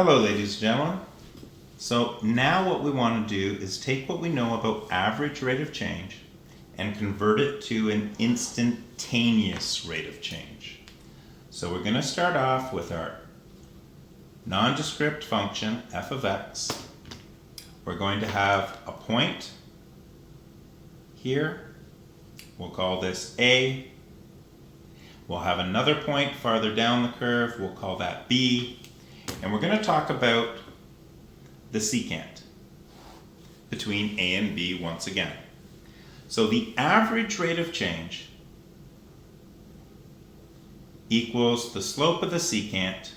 Hello ladies and gentlemen. So now what we want to do is take what we know about average rate of change and convert it to an instantaneous rate of change. So we're going to start off with our nondescript function f of x. We're going to have a point here. We'll call this A. We'll have another point farther down the curve. We'll call that B. And we're going to talk about the secant between A and B once again. So the average rate of change equals the slope of the secant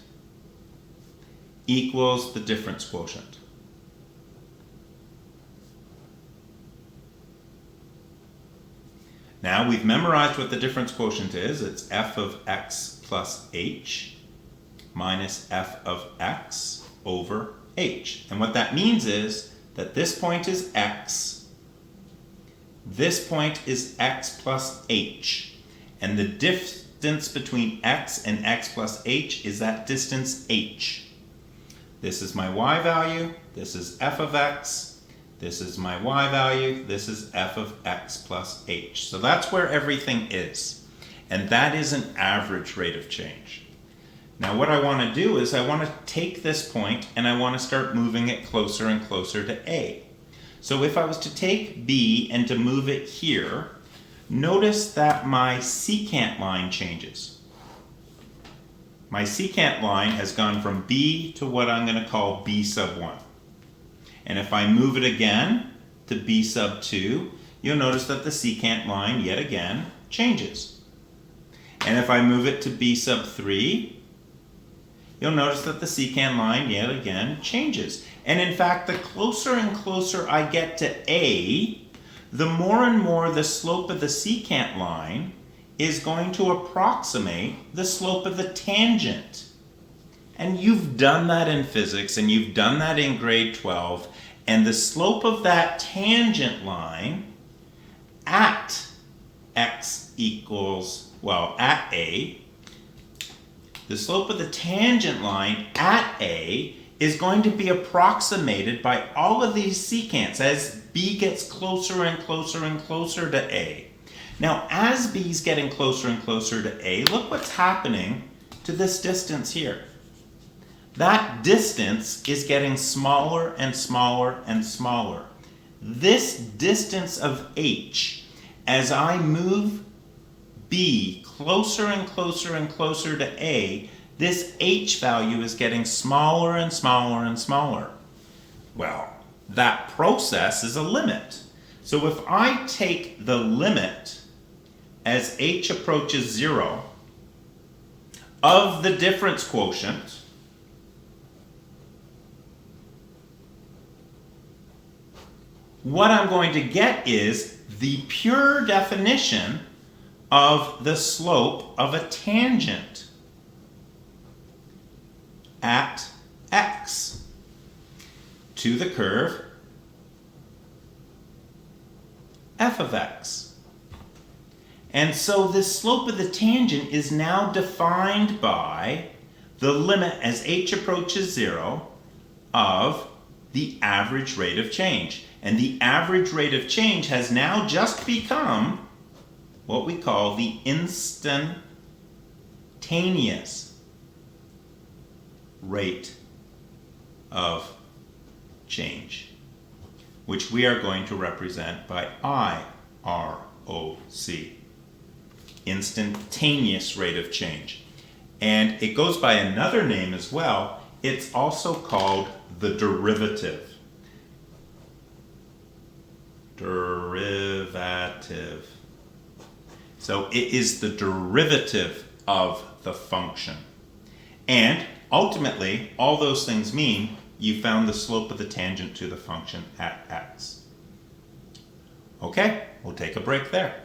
equals the difference quotient. Now we've memorized what the difference quotient is. It's f of x plus h minus f of x over h. And what that means is that this point is x, this point is x plus h, and the distance between x and x plus h is that distance h. This is my y value, this is f of x, this is my y value, this is f of x plus h. So that's where everything is. And that is an average rate of change. Now what I want to do is I want to take this point and I want to start moving it closer and closer to A. So if I was to take B and to move it here, notice that my secant line changes. My secant line has gone from B to what I'm going to call B sub 1. And if I move it again to B sub 2, you'll notice that the secant line yet again changes. And if I move it to B sub 3, you'll notice that the secant line yet again changes. And in fact, the closer and closer I get to A, the more and more the slope of the secant line is going to approximate the slope of the tangent. And you've done that in physics, and you've done that in grade 12, and the slope of that tangent line at x equals, well, at A, the slope of the tangent line at A is going to be approximated by all of these secants as B gets closer and closer and closer to A. Now, as B's getting closer and closer to A, look what's happening to this distance here. That distance is getting smaller and smaller and smaller. This distance of h, as I move B closer and closer and closer to A, this h value is getting smaller and smaller and smaller. Well, that process is a limit. So if I take the limit as h approaches 0 of the difference quotient, what I'm going to get is the pure definition of the slope of a tangent at x to the curve f of x. And so this slope of the tangent is now defined by the limit as h approaches 0 of the average rate of change. And the average rate of change has now just become what we call the instantaneous rate of change, which we are going to represent by IROC, instantaneous rate of change. And it goes by another name as well. It's also called the derivative. Derivative. So it is the derivative of the function. And ultimately, all those things mean you found the slope of the tangent to the function at x. Okay, we'll take a break there.